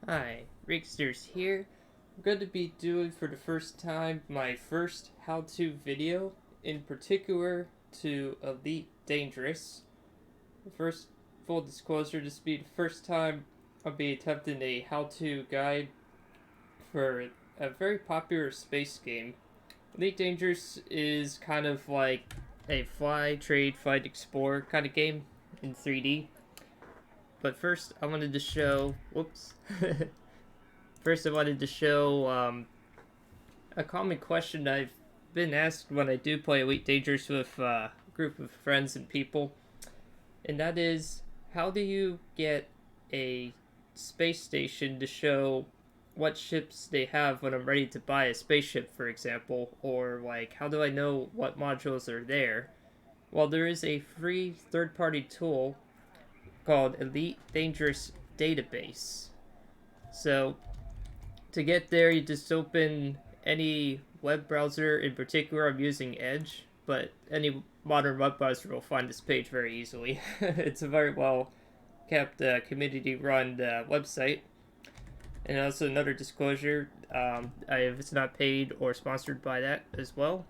Hi, Rigsters here. I'm going to be doing for the first time my first how-to video, in particular to Elite Dangerous. First, full disclosure, this will be the first time I'll be attempting a how-to guide for a very popular space game. Elite Dangerous is kind of like a fly, trade, fight, explore kind of game in 3D. But first, I wanted to show. Whoops. First, I wanted to show a common question I've been asked when I do play Elite Dangerous with a group of friends and people, and that is, how do you get a space station to show what ships they have when I'm ready to buy a spaceship, for example, or like, how do I know what modules are there? Well, there is a free third-party tool called Elite Dangerous Database. So to get there, you just open any web browser. In particular, I'm using Edge, but any modern web browser will find this page very easily. It's a very well kept community run website. And also, another disclosure, it's not paid or sponsored by that as well.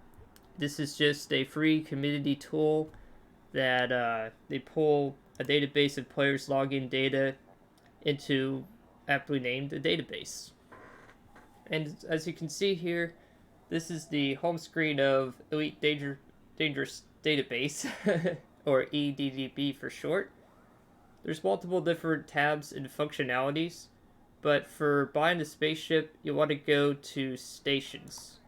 This is just a free community tool that they pull a database of players' login data into aptly named a database. And as you can see here, this is the home screen of Dangerous Database, or EDDB for short. There's multiple different tabs and functionalities, but for buying a spaceship, you want to go to Stations.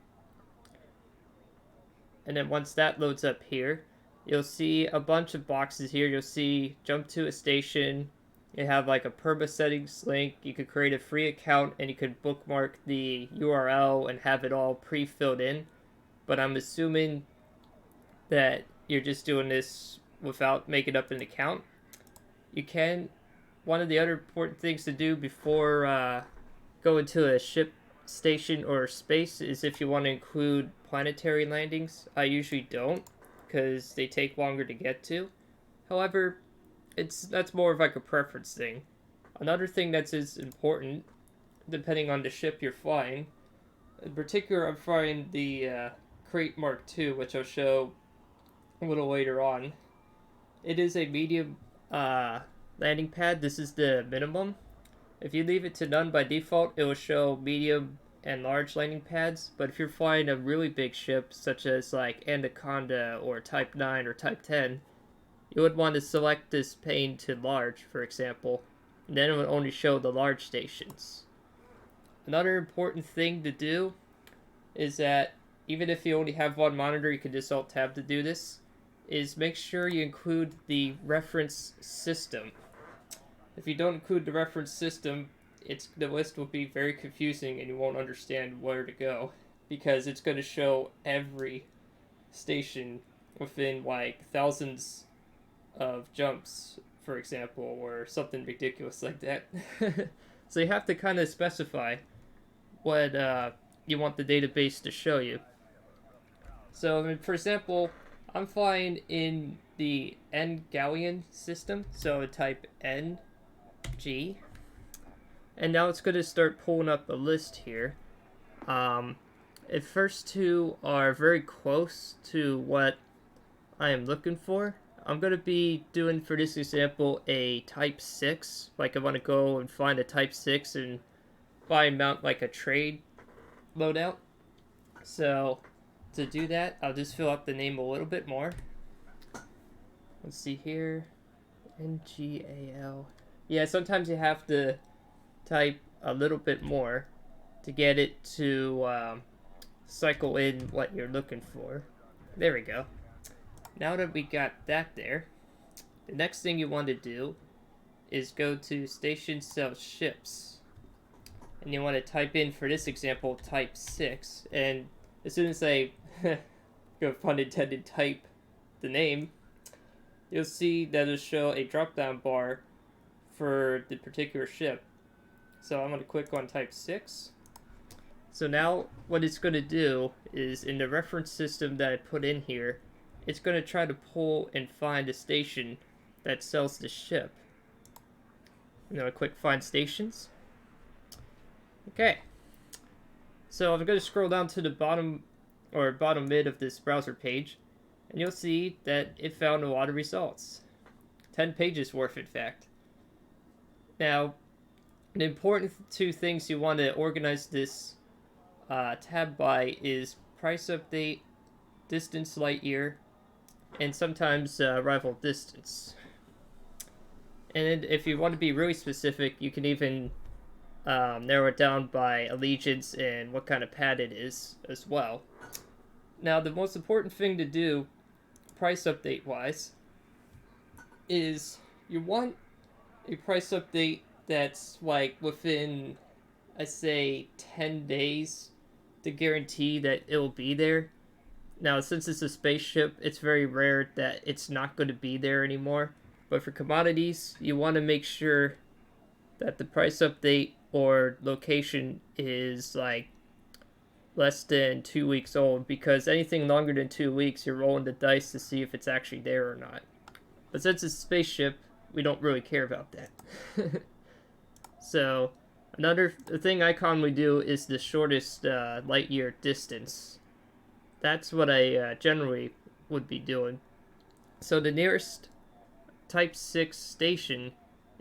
And then once that loads up here, you'll see a bunch of boxes here. You'll see Jump to a Station. You have like a perma settings link. You could create a free account and you could bookmark the URL and have it all pre-filled in. But I'm assuming that you're just doing this without making up an account. You can. One of the other important things to do before going to a ship station or space is if you want to include planetary landings. I usually don't because they take longer to get to. However, that's more of like a preference thing. Another thing that's as important, depending on the ship you're flying. In particular, I'm flying the Crate Mark II, which I'll show a little later on. It is a medium landing pad. This is the minimum. If you leave it to none by default, it will show medium and large landing pads. But if you're flying a really big ship, such as like Anaconda or Type 9 or Type 10, you would want to select this pane to large, for example, and then it would only show the large stations. Another important thing to do is that even if you only have one monitor, you can just Alt Tab to do this, is make sure you include the reference system. If you don't include the reference system, the list will be very confusing and you won't understand where to go, because it's going to show every station within like thousands of jumps, for example, or something ridiculous like that. So you have to kind of specify what you want the database to show you. So, I mean, for example, I'm flying in the N Galleon system, so type NG, and now it's going to start pulling up a list here. The first two are very close to what I am looking for. I'm going to be doing, for this example, a Type 6. Like, I want to go and find a Type 6 and buy and mount like a trade loadout. So, to do that, I'll just fill out the name a little bit more. Let's see here. NGAL. Yeah, sometimes you have to type a little bit more to get it to cycle in what you're looking for. There we go. Now that we got that there, the next thing you want to do is go to Station Sells Ships. And you want to type in, for this example, Type 6. And as soon as I, go pun intended, type the name, you'll see that it'll show a drop-down bar for the particular ship. So I'm going to click on Type 6. So now what it's going to do is, in the reference system that I put in here, it's going to try to pull and find a station that sells the ship. I'm going to click Find Stations. Okay, so I'm going to scroll down to the bottom or bottom mid of this browser page, and you'll see that it found a lot of results. 10 pages worth, in fact. Now, the important two things you want to organize this tab by is price update, distance light year, and sometimes rival distance. And if you want to be really specific, you can even narrow it down by allegiance and what kind of pad it is as well. Now, the most important thing to do, price update wise, is you want a price update that's like within, I say, 10 days to guarantee that it'll be there. Now, since it's a spaceship, it's very rare that it's not going to be there anymore. But for commodities, you want to make sure that the price update or location is like less than 2 weeks old, because anything longer than 2 weeks, you're rolling the dice to see if it's actually there or not. But since it's a spaceship, we don't really care about that. So, another thing I commonly do is the shortest light year distance. That's what I generally would be doing. So the nearest Type 6 station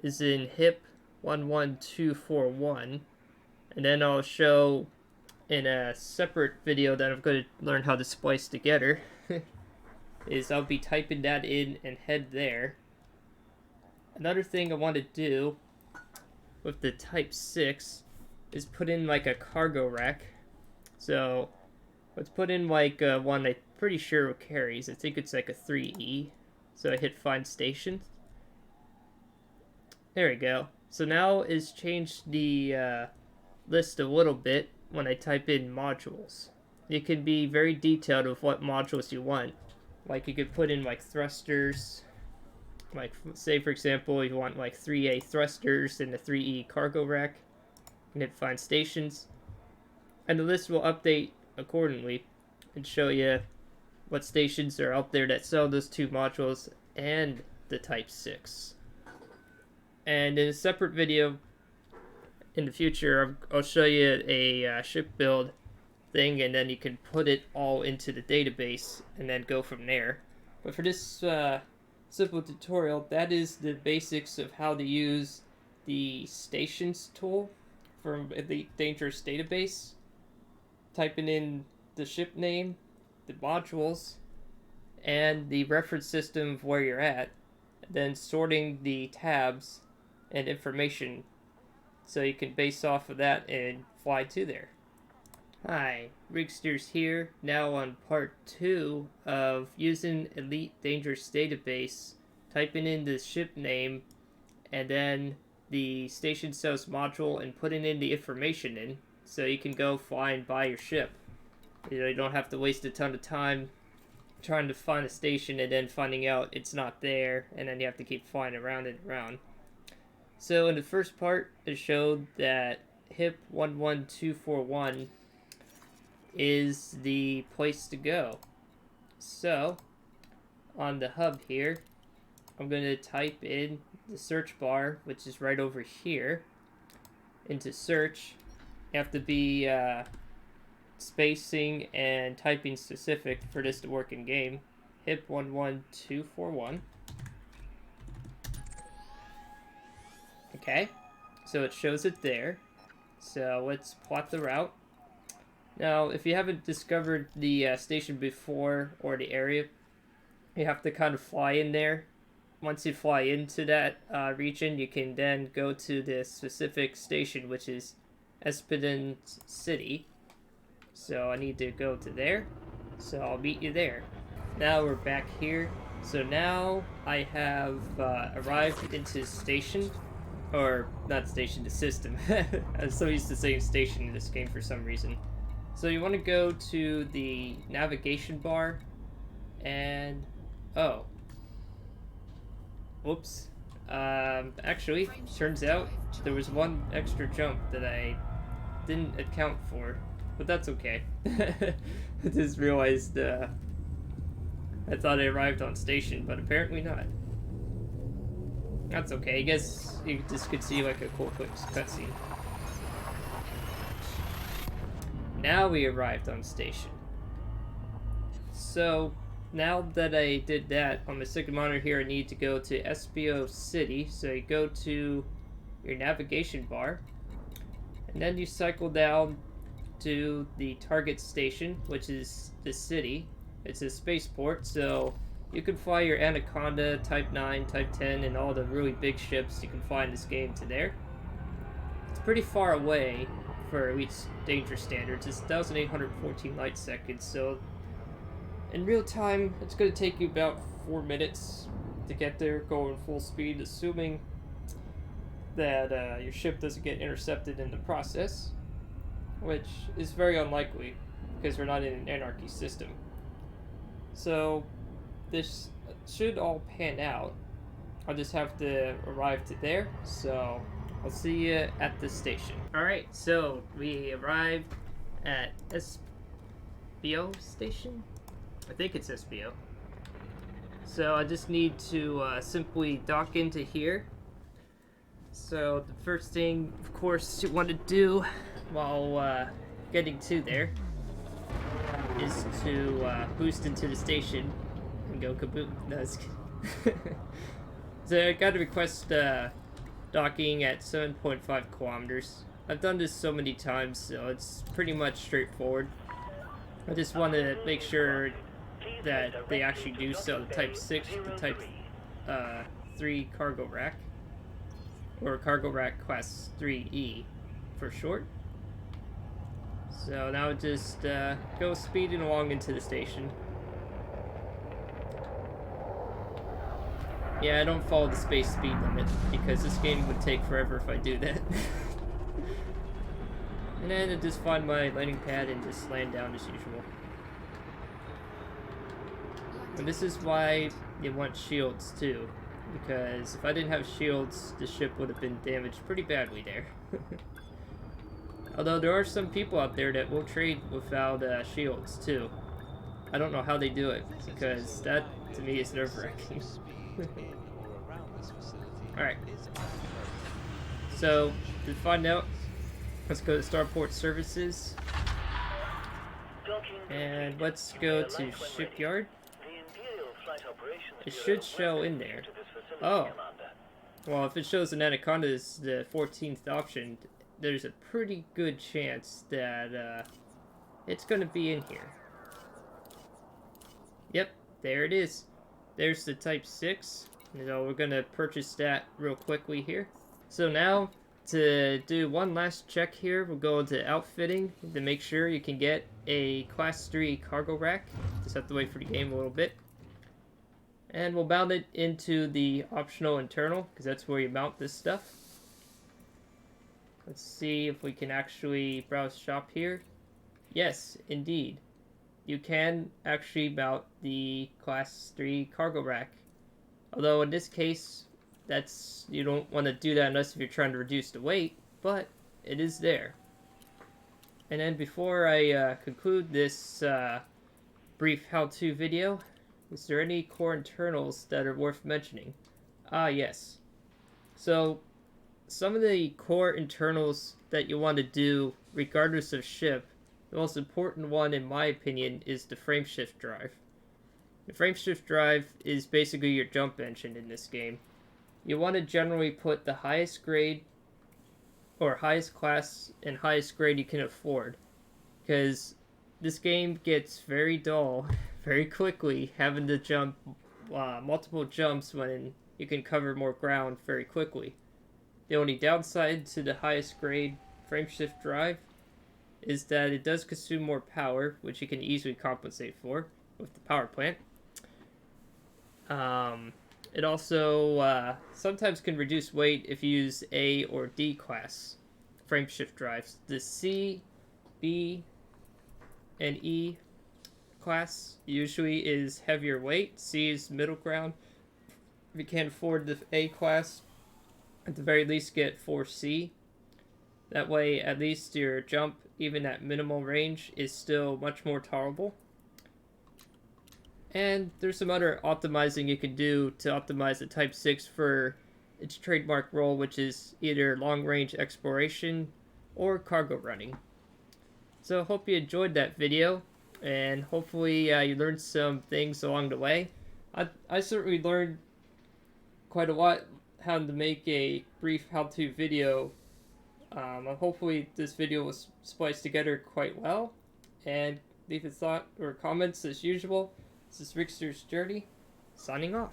is in HIP 11241, and then I'll show in a separate video that I'm going to learn how to splice together is I'll be typing that in and head there. Another thing I want to do with the Type 6 is put in like a cargo rack. So let's put in like one I'm pretty sure it carries. I think it's like a 3E. So I hit find station. There we go. So now it's changed the list a little bit when I type in modules. You can be very detailed with what modules you want. Like you could put in like thrusters. Like say for example you want like 3A thrusters and a 3E cargo rack. You can hit find stations. And the list will update accordingly and show you what stations are out there that sell those two modules and the Type 6. And in a separate video in the future, I'll show you a ship build thing, and then you can put it all into the database and then go from there. But for this simple tutorial, that is the basics of how to use the stations tool from the Dangerous database. Typing in the ship name, the modules, and the reference system of where you're at, then sorting the tabs and information so you can base off of that and fly to there. Hi, Rigsters here, now on part 2 of using Elitedangerous database, typing in the ship name and then the station sales module and putting in the information in so you can go fly and buy your ship. You don't have to waste a ton of time trying to find a station and then finding out it's not there, and then you have to keep flying around and around. So in the first part, it showed that HIP 11241 is the place to go. So on the hub here, I'm going to type in the search bar, which is right over here, into search. You have to be spacing and typing specific for this to work in game. HIP 11241. Okay, so it shows it there. So let's plot the route. Now, if you haven't discovered the station before or the area, you have to kind of fly in there. Once you fly into that region, you can then go to the specific station, which is Espedin City. So I need to go to there. So I'll meet you there. Now we're back here. So now I have arrived into station. Or, not station, the system. I'm so used to saying station in this game for some reason. So you want to go to the navigation bar. And... oh. Whoops. Actually, turns out there was one extra jump that I didn't account for. But that's okay. I just realized, I thought I arrived on station, but apparently not. That's okay, I guess you just could see like a cool quick cutscene. now we arrived on station. So now that I did that, on my second monitor here, I need to go to SBO City. So you go to your navigation bar, and then you cycle down to the target station, which is the city. It's a spaceport, so you can fly your Anaconda, Type 9, Type 10, and all the really big ships you can fly in this game to there. It's pretty far away for Elitedangerous standards. It's 1,814 light seconds, so in real time, it's going to take you about 4 minutes to get there, going full speed, assuming that your ship doesn't get intercepted in the process, which is very unlikely because we're not in an anarchy system. So this should all pan out. I'll just have to arrive to there, so I'll see you at the station. Alright, so we arrived at SBO station? I think it's SBO. So I just need to simply dock into here. So the first thing, of course, you want to do while getting to there is to boost into the station and go kaboom. No, it's so I got to request docking at 7.5 kilometers. I've done this so many times, so it's pretty much straightforward. I just want to make sure that they actually do sell the Type 6, the Type 3 cargo rack, or cargo rack class 3E for short. So now just go speeding along into the station. Yeah, I don't follow the space speed limit because this game would take forever if I do that. And then I just find my landing pad and just land down as usual. And this is why you want shields too, because if I didn't have shields, the ship would have been damaged pretty badly there. Although there are some people out there that will trade without shields too. I don't know how they do it, because that to me is nerve-wracking. Alright. So, to find out, let's go to Starport Services. And let's go to Shipyard. It should show in there. Oh. Well, if it shows an Anaconda is the 14th option, there's a pretty good chance that it's going to be in here. Yep, there it is. There's the Type 6. So we're going to purchase that real quickly here. So now, to do one last check here, we'll go into outfitting to make sure you can get a Class 3 cargo rack. Just have to wait for the game a little bit. And we'll mount it into the optional internal, because that's where you mount this stuff. Let's see if we can actually browse shop here. Yes, indeed. You can actually mount the Class 3 cargo rack. Although in this case, you don't want to do that unless if you're trying to reduce the weight, but it is there. And then before I conclude this brief how-to video, is there any core internals that are worth mentioning? Ah, yes. So, some of the core internals that you want to do, regardless of ship, the most important one, in my opinion, is the frameshift drive. The frameshift drive is basically your jump engine in this game. You want to generally put the highest grade, or highest class and highest grade you can afford, because this game gets very dull very quickly, having to jump multiple jumps when you can cover more ground very quickly. The only downside to the highest grade frameshift drive is that it does consume more power, which you can easily compensate for with the power plant. It also sometimes can reduce weight if you use A or D class frameshift drives. The C, B, and E class usually is heavier weight. C is middle ground. If you can't afford the A class, at the very least get 4C. That way, at least your jump, even at minimal range, is still much more tolerable. And there's some other optimizing you can do to optimize the Type 6 for its trademark role, which is either long-range exploration or cargo running. So hope you enjoyed that video, and hopefully you learned some things along the way. I certainly learned quite a lot how to make a brief how-to video. Hopefully this video was spliced together quite well, and leave a thought or comments as usual. This is Rigsters Journey, signing off.